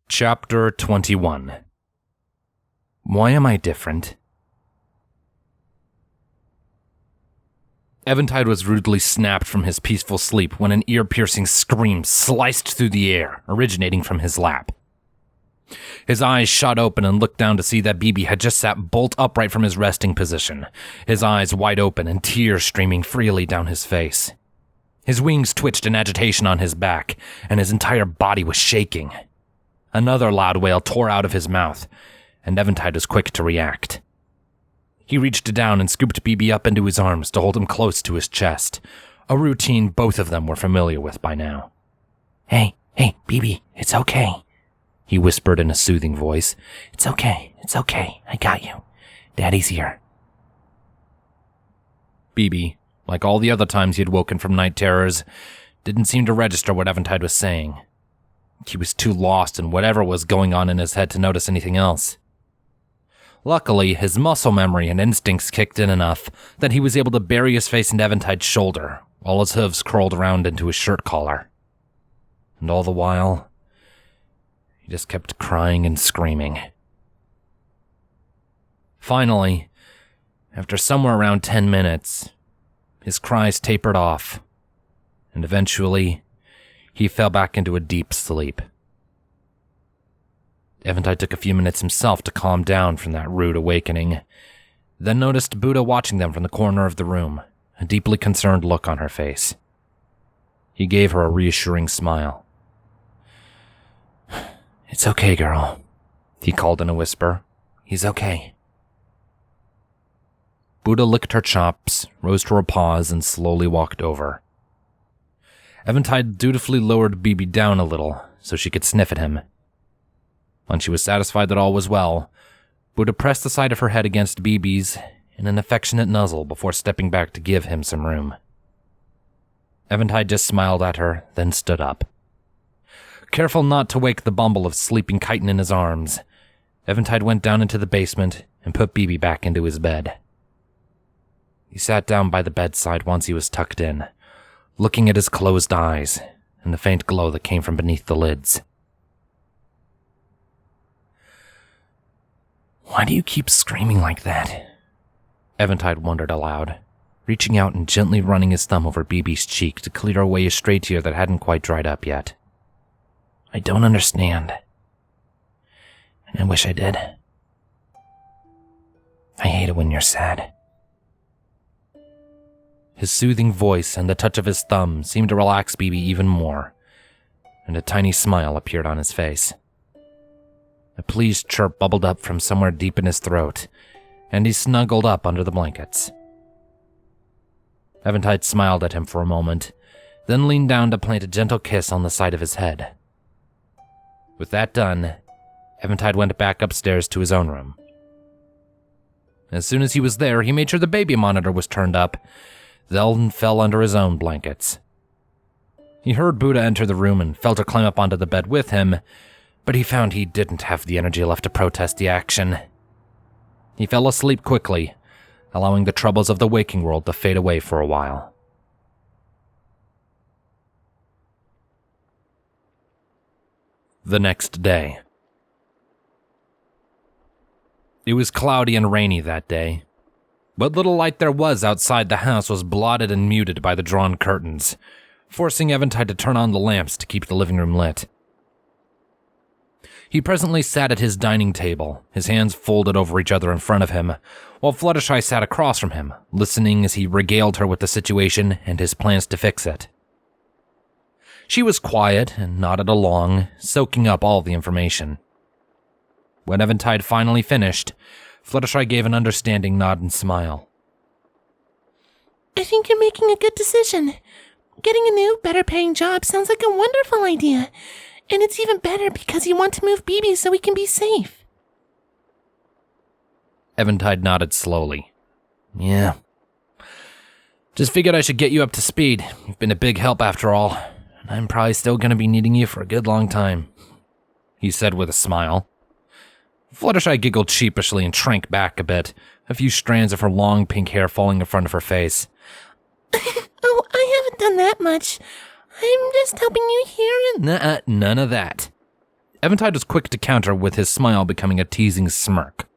Chapter 21. Why am I different? Eventide was rudely snapped from his peaceful sleep when an ear-piercing scream sliced through the air, originating from his lap. His eyes shot open and looked down to see that BB had just sat bolt upright from his resting position, his eyes wide open and tears streaming freely down his face. His wings twitched in agitation on his back, and his entire body was shaking. Another loud wail tore out of his mouth, and Eventide was quick to react. He reached down and scooped BB up into his arms to hold him close to his chest, a routine both of them were familiar with by now. Hey, BB, it's okay, he whispered in a soothing voice. It's okay, I got you. Daddy's here. BB, like all the other times he had woken from night terrors, didn't seem to register what Eventide was saying. He was too lost in whatever was going on in his head to notice anything else. Luckily, his muscle memory and instincts kicked in enough that he was able to bury his face into Eventide's shoulder, while his hooves curled around into his shirt collar. And all the while, he just kept crying and screaming. Finally, after somewhere around 10 minutes, his cries tapered off, and eventually, he fell back into a deep sleep. Eventide took a few minutes himself to calm down from that rude awakening, then noticed Buddha watching them from the corner of the room, a deeply concerned look on her face. He gave her a reassuring smile. It's okay, girl, he called in a whisper. He's okay. Buddha licked her chops, rose to her paws, and slowly walked over. Eventide dutifully lowered BB down a little so she could sniff at him. When she was satisfied that all was well, Buddha pressed the side of her head against BB's in an affectionate nuzzle before stepping back to give him some room. Eventide just smiled at her, then stood up. Careful not to wake the bumble of sleeping chitin in his arms, Eventide went down into the basement and put BB back into his bed. He sat down by the bedside once he was tucked in, looking at his closed eyes and the faint glow that came from beneath the lids. Why do you keep screaming like that? Eventide wondered aloud, reaching out and gently running his thumb over BB's cheek to clear away a stray tear that hadn't quite dried up yet. I don't understand. And I wish I did. I hate it when you're sad. His soothing voice and the touch of his thumb seemed to relax BB even more, and a tiny smile appeared on his face. A pleased chirp bubbled up from somewhere deep in his throat, and he snuggled up under the blankets. Eventide smiled at him for a moment, then leaned down to plant a gentle kiss on the side of his head. With that done, Eventide went back upstairs to his own room. As soon as he was there, he made sure the baby monitor was turned up, then fell under his own blankets. He heard Buddha enter the room and felt her climb up onto the bed with him, but he found he didn't have the energy left to protest the action. He fell asleep quickly, allowing the troubles of the waking world to fade away for a while. The next day. It was cloudy and rainy that day. What little light there was outside the house was blotted and muted by the drawn curtains, forcing Eventide to turn on the lamps to keep the living room lit. He presently sat at his dining table, his hands folded over each other in front of him, while Fluttershy sat across from him, listening as he regaled her with the situation and his plans to fix it. She was quiet and nodded along, soaking up all the information. When Eventide finally finished, Fluttershy gave an understanding nod and smile. I think you're making a good decision. Getting a new, better-paying job sounds like a wonderful idea. And it's even better because you want to move BB so we can be safe. Eventide nodded slowly. Yeah. Just figured I should get you up to speed. You've been a big help after all, and I'm probably still going to be needing you for a good long time, he said with a smile. Fluttershy giggled sheepishly and shrank back a bit, a few strands of her long pink hair falling in front of her face. Oh, I haven't done that much. I'm just helping you here and... Nuh-uh, none of that. Eventide was quick to counter with his smile becoming a teasing smirk.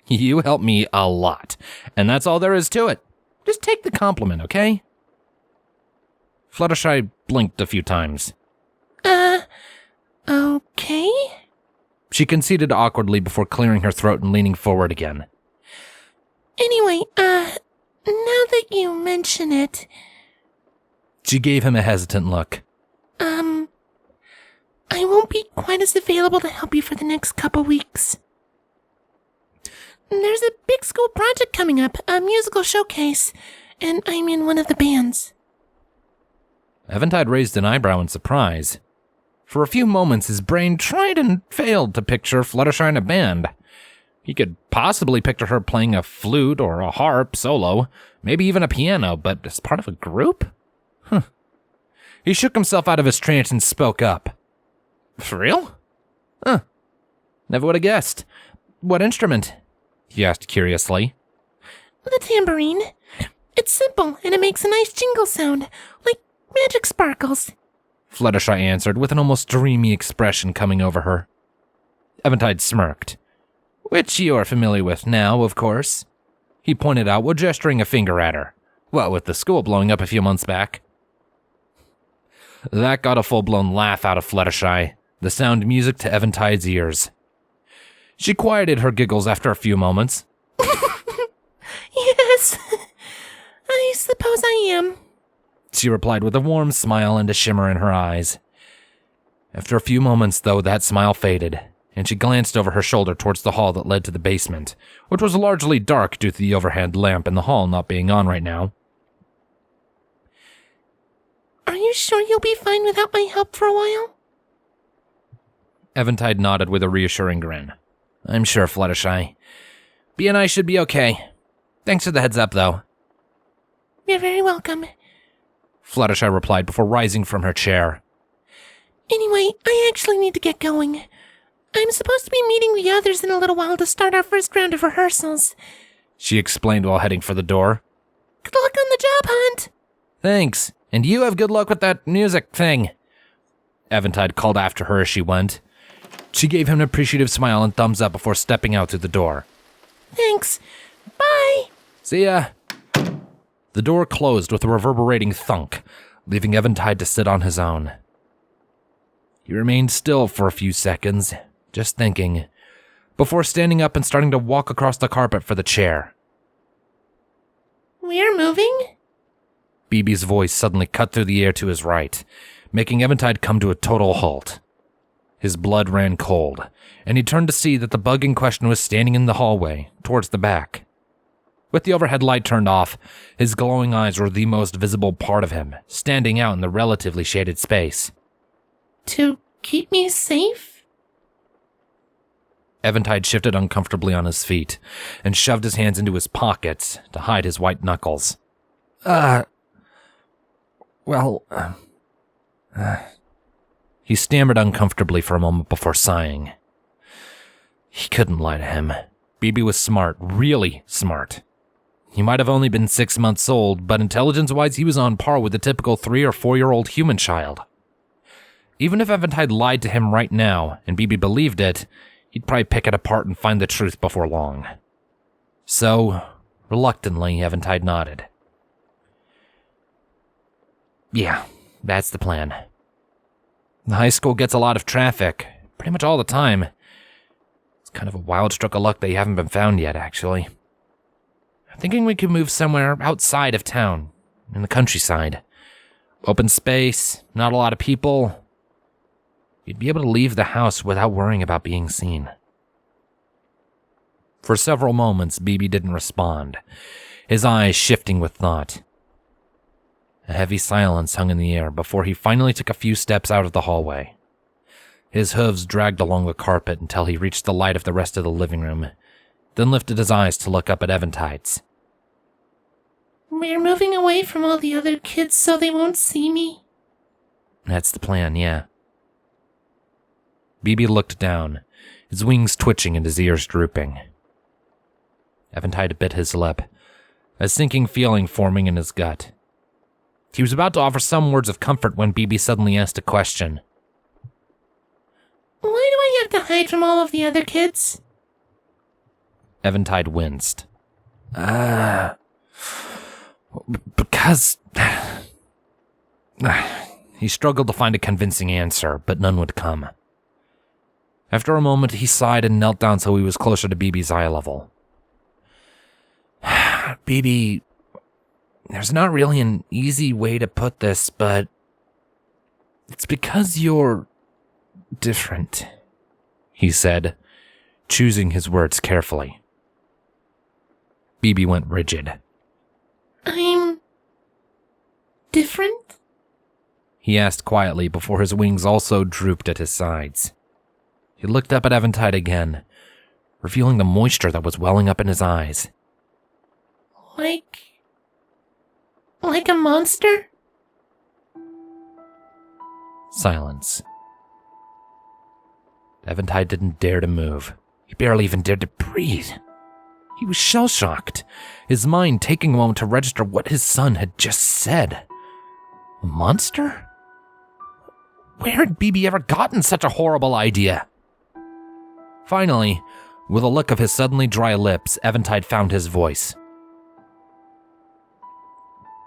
You help me a lot, and that's all there is to it. Just take the compliment, okay? Fluttershy blinked a few times. Okay? She conceded awkwardly before clearing her throat and leaning forward again. Anyway, now that you mention it... She gave him a hesitant look. I won't be quite as available to help you for the next couple weeks. There's a big school project coming up, a musical showcase, and I'm in one of the bands. Eventide raised an eyebrow in surprise. For a few moments, his brain tried and failed to picture Fluttershy in a band. He could possibly picture her playing a flute or a harp solo, maybe even a piano, but as part of a group? He shook himself out of his trance and spoke up. For real? Never would have guessed. What instrument? He asked curiously. The tambourine. It's simple, and it makes a nice jingle sound, like magic sparkles. Fluttershy answered with an almost dreamy expression coming over her. Eventide smirked. Which you are familiar with now, of course. He pointed out while gesturing a finger at her. What with the school blowing up a few months back. That got a full-blown laugh out of Fluttershy, the sound music to Eventide's ears. She quieted her giggles after a few moments. Yes, I suppose I am, she replied with a warm smile and a shimmer in her eyes. After a few moments, though, that smile faded, and she glanced over her shoulder towards the hall that led to the basement, which was largely dark due to the overhead lamp in the hall not being on right now. Are you sure you'll be fine without my help for a while? Eventide nodded with a reassuring grin. I'm sure, Fluttershy. B and I should be okay. Thanks for the heads up, though. You're very welcome. Fluttershy replied before rising from her chair. Anyway, I actually need to get going. I'm supposed to be meeting the others in a little while to start our first round of rehearsals, she explained while heading for the door. Good luck on the job hunt. Thanks, and you have good luck with that music thing, Eventide called after her as she went. She gave him an appreciative smile and thumbs up before stepping out through the door. Thanks. Bye. See ya. The door closed with a reverberating thunk, leaving Eventide to sit on his own. He remained still for a few seconds, just thinking, before standing up and starting to walk across the carpet for the chair. We're moving? BB's voice suddenly cut through the air to his right, making Eventide come to a total halt. His blood ran cold, and he turned to see that the bug in question was standing in the hallway, towards the back. With the overhead light turned off, his glowing eyes were the most visible part of him, standing out in the relatively shaded space. To keep me safe? Eventide shifted uncomfortably on his feet, and shoved his hands into his pockets to hide his white knuckles. He stammered uncomfortably for a moment before sighing. He couldn't lie to him. BB was smart, really smart. He might have only been 6 months old, but intelligence-wise he was on par with a typical 3 or 4-year-old human child. Even if Eventide lied to him right now, and BB believed it, he'd probably pick it apart and find the truth before long. So, reluctantly, Eventide nodded. Yeah, that's the plan. The high school gets a lot of traffic, pretty much all the time. It's kind of a wild stroke of luck that you haven't been found yet, actually. I'm thinking we could move somewhere outside of town, in the countryside. Open space, not a lot of people. You'd be able to leave the house without worrying about being seen. For several moments, BB didn't respond, his eyes shifting with thought. A heavy silence hung in the air before he finally took a few steps out of the hallway. His hooves dragged along the carpet until he reached the light of the rest of the living room, then lifted his eyes to look up at Eventide's. We're moving away from all the other kids so they won't see me. That's the plan, yeah. BB looked down, his wings twitching and his ears drooping. Eventide bit his lip, a sinking feeling forming in his gut. He was about to offer some words of comfort when BB suddenly asked a question. Why do I have to hide from all of the other kids? Eventide winced. Because... He struggled to find a convincing answer, but none would come. After a moment, he sighed and knelt down so he was closer to BB's eye level. BB, there's not really an easy way to put this, but it's because you're different, he said, choosing his words carefully. BB went rigid. I'm different? He asked quietly before his wings also drooped at his sides. He looked up at Eventide again, revealing the moisture that was welling up in his eyes. Like a monster? Silence. Eventide didn't dare to move. He barely even dared to breathe. He was shell-shocked, his mind taking a moment to register what his son had just said. A monster? Where had BB ever gotten such a horrible idea? Finally, with a look of his suddenly dry lips, Eventide found his voice.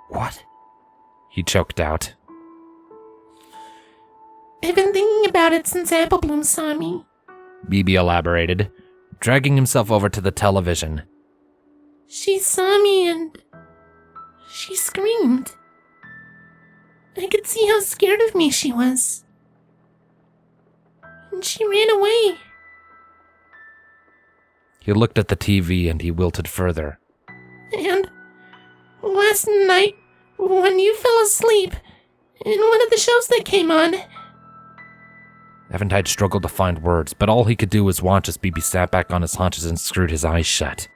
What? He choked out. I've been thinking about it since Apple Bloom saw me, BB elaborated, dragging himself over to the television. She saw me and she screamed. I could see how scared of me she was. And she ran away. He looked at the TV and he wilted further. And last night, when you fell asleep, in one of the shows that came on... Eventide struggled to find words, but all he could do was watch as BB sat back on his haunches and screwed his eyes shut.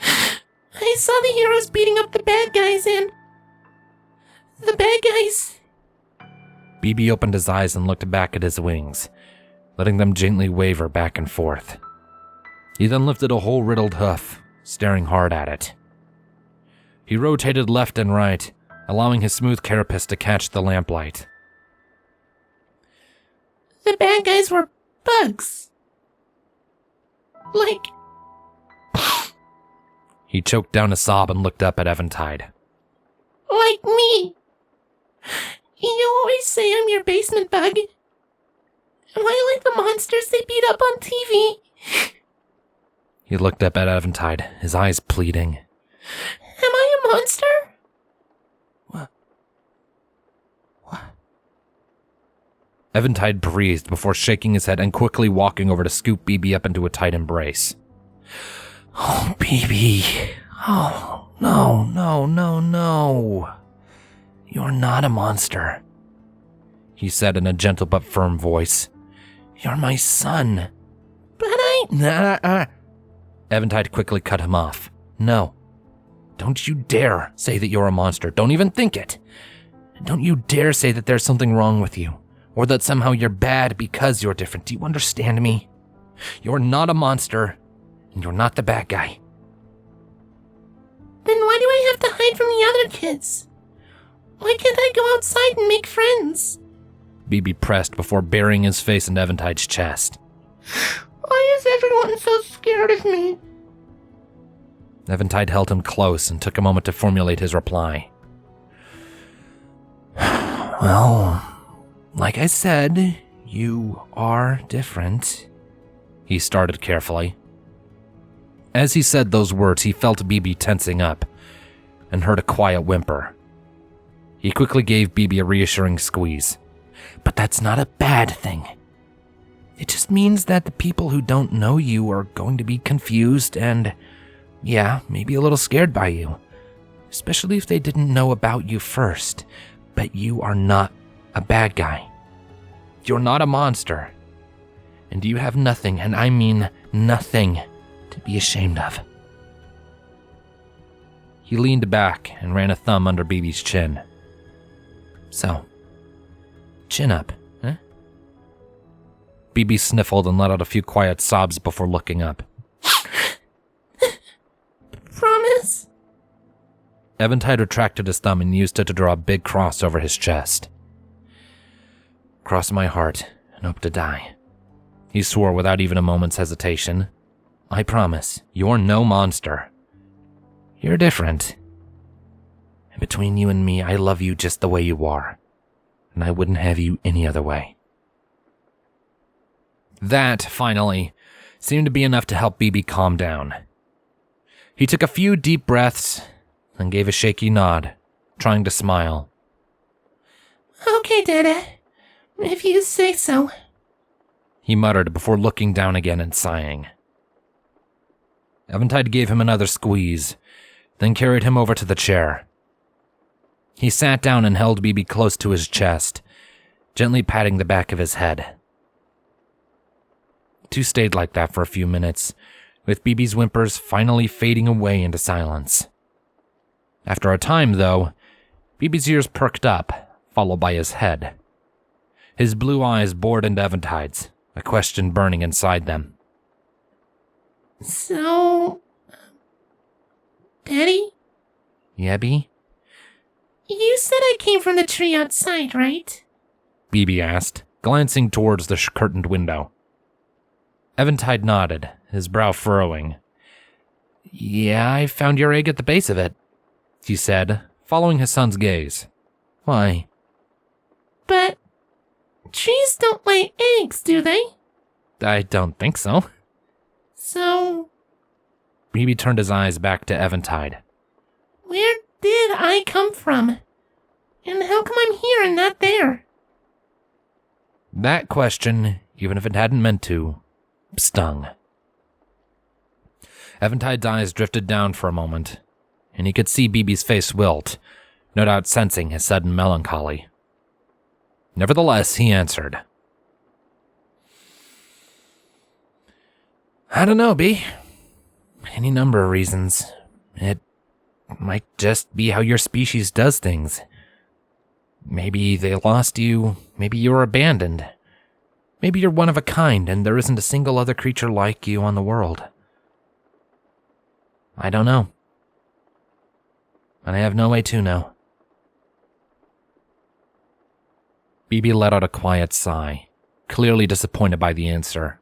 I saw the heroes beating up the bad guys and... the bad guys... BB opened his eyes and looked back at his wings, letting them gently waver back and forth. He then lifted a whole riddled hoof, staring hard at it. He rotated left and right, allowing his smooth carapace to catch the lamplight. The bad guys were bugs. Like... He choked down a sob and looked up at Eventide. Like me. You always say I'm your basement bug. Am I like the monsters they beat up on TV? He looked up at Eventide, his eyes pleading. Am I a monster? What? Eventide breathed before shaking his head and quickly walking over to scoop BB up into a tight embrace. Oh, BB. Oh, no. You're not a monster, he said in a gentle but firm voice. You're my son. But I... Eventide quickly cut him off. No. Don't you dare say that you're a monster. Don't even think it. Don't you dare say that there's something wrong with you, or that somehow you're bad because you're different. Do you understand me? You're not a monster, and you're not the bad guy. Then why do I have to hide from the other kids? Why can't I go outside and make friends? BB pressed before burying his face in Eventide's chest. Why is everyone so scared of me? Eventide held him close and took a moment to formulate his reply. Well, like I said, you are different, he started carefully. As he said those words, he felt BB tensing up and heard a quiet whimper. He quickly gave BB a reassuring squeeze. But that's not a bad thing. It just means that the people who don't know you are going to be confused and, yeah, maybe a little scared by you. Especially if they didn't know about you first. But you are not a bad guy. You're not a monster. And you have nothing, and I mean nothing, to be ashamed of. He leaned back and ran a thumb under BB's chin. So, chin up, huh? BB sniffled and let out a few quiet sobs before looking up. Promise? Eventide retracted his thumb and used it to draw a big cross over his chest. Cross my heart and hope to die. he swore without even a moment's hesitation. "I promise, you're no monster. You're different. And between you and me, I love you just the way you are, and I wouldn't have you any other way." That, finally, seemed to be enough to help BB calm down. He took a few deep breaths and gave a shaky nod, trying to smile. "Okay, Dada. If you say so," he muttered before looking down again and sighing. Eventide gave him another squeeze, then carried him over to the chair. He sat down and held BB close to his chest, gently patting the back of his head. The two stayed like that for a few minutes, with BB's whimpers finally fading away into silence. After a time, though, BB's ears perked up, followed by his head. His blue eyes bored into Eventide's, a question burning inside them. "So, Daddy? Yeah, B? You said I came from the tree outside, right?" BB asked, glancing towards the curtained window. Eventide nodded, his brow furrowing. "Yeah, I found your egg at the base of it," he said, following his son's gaze. "Why?" "But trees don't lay eggs, do they?" "I don't think so." "So, BB turned his eyes back to Eventide. where did I come from? And how come I'm here and not there?" That question, even if it hadn't meant to, stung. Eventide's eyes drifted down for a moment, and he could see BB's face wilt, no doubt sensing his sudden melancholy. Nevertheless, he answered. "I don't know, B. Any number of reasons. It might just be how your species does things. Maybe they lost you, maybe you were abandoned. Maybe you're one of a kind and there isn't a single other creature like you on the world. I don't know. And I have no way to know." BB let out a quiet sigh, clearly disappointed by the answer.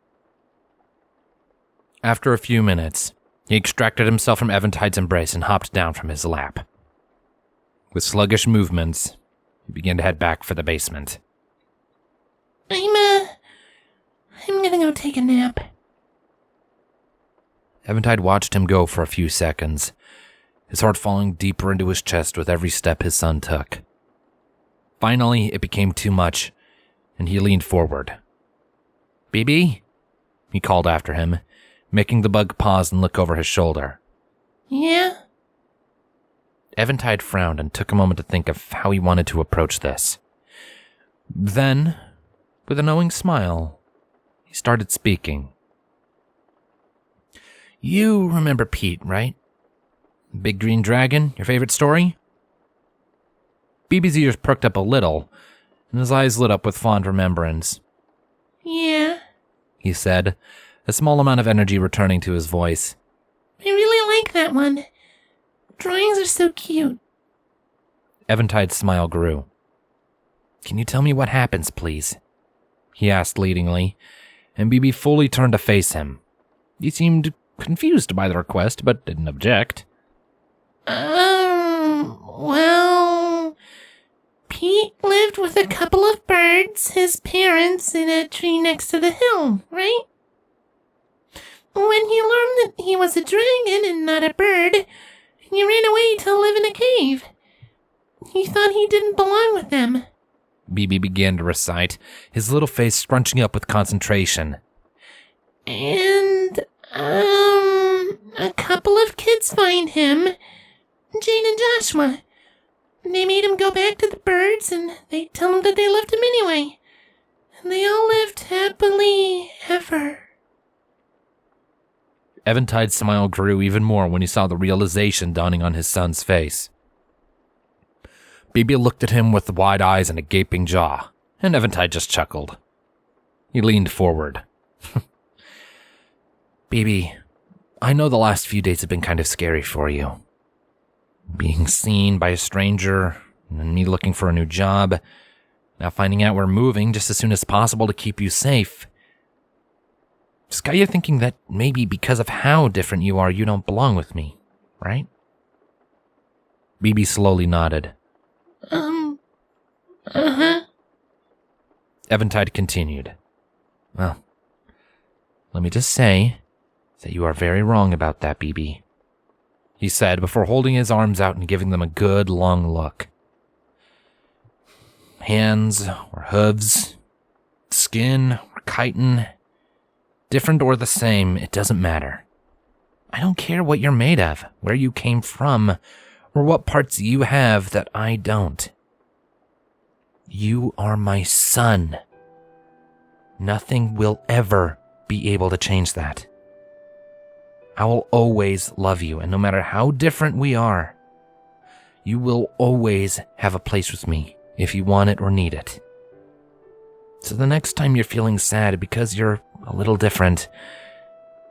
After a few minutes, he extracted himself from Eventide's embrace and hopped down from his lap. With sluggish movements, he began to head back for the basement. I'm gonna go take a nap." Eventide watched him go for a few seconds, his heart falling deeper into his chest with every step his son took. Finally, it became too much, and he leaned forward. "BB?" he called after him, making the bug pause and look over his shoulder. "Yeah?" Eventide frowned and took a moment to think of how he wanted to approach this. Then, with a knowing smile, he started speaking. "You remember Pete, right? Big Green Dragon, your favorite story?" BB's ears perked up a little, and his eyes lit up with fond remembrance. "Yeah," he said, a small amount of energy returning to his voice. "I really like that one. Drawings are so cute." Eventide's smile grew. "Can you tell me what happens, please?" he asked leadingly, and BB fully turned to face him. He seemed confused by the request, but didn't object. Well, Pete lived with a couple of birds, his parents, in a tree next to the hill, right? When he learned that he was a dragon and not a bird, he ran away to live in a cave. He thought he didn't belong with them." BB began to recite, his little face scrunching up with concentration. "And, a couple of kids find him, Jane and Joshua. They made him go back to the birds, and they tell him that they loved him anyway. And they all lived happily ever." Eventide's smile grew even more when he saw the realization dawning on his son's face. BB looked at him with wide eyes and a gaping jaw, and Eventide just chuckled. He leaned forward. "BB, I know the last few days have been kind of scary for you. Being seen by a stranger, and me looking for a new job, now finding out we're moving just as soon as possible to keep you safe. got you thinking that maybe because of how different you are, you don't belong with me, right? BB slowly nodded. Uh-huh. Eventide continued. Well, let me just say that you are very wrong about that, BB, he said before holding his arms out and giving them a good long look. Hands or hooves, skin or chitin, different or the same, it doesn't matter. I don't care what you're made of, where you came from, or what parts you have that I don't. You are my son. Nothing will ever be able to change that. I will always love you, and no matter how different we are, you will always have a place with me if you want it or need it. So the next time you're feeling sad because you're a little different,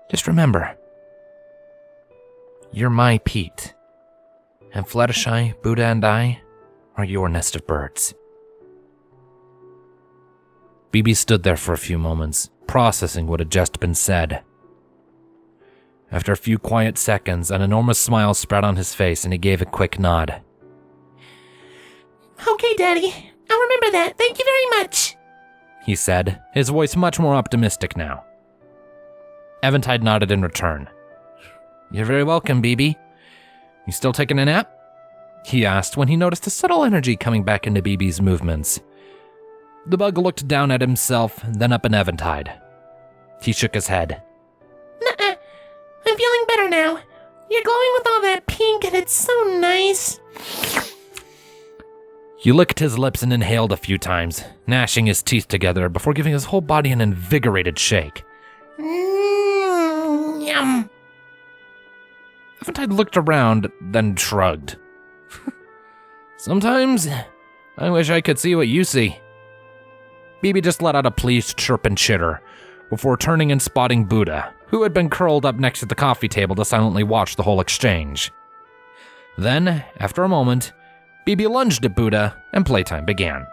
just remember, you're my Pete, and Fluttershy, Buddha, and I are your nest of birds. BB stood there for a few moments, processing what had just been said. After a few quiet seconds, an enormous smile spread on his face and he gave a quick nod. Okay, Daddy. I'll remember that. Thank you very much, he said, his voice much more optimistic now. Eventide nodded in return. You're very welcome, BB. You still taking a nap? He asked when he noticed a subtle energy coming back into BB's movements. The bug looked down at himself, then up at Eventide. He shook his head. Nuh-uh. I'm feeling better now. You're glowing with all that pink and it's so nice. He licked his lips and inhaled a few times, gnashing his teeth together before giving his whole body an invigorated shake. Yum. Eventide looked around, then shrugged. Sometimes, I wish I could see what you see. BB just let out a pleased chirp and chitter, before turning and spotting Buddha, who had been curled up next to the coffee table to silently watch the whole exchange. Then, after a moment, BB lunged at Buddha, and playtime began.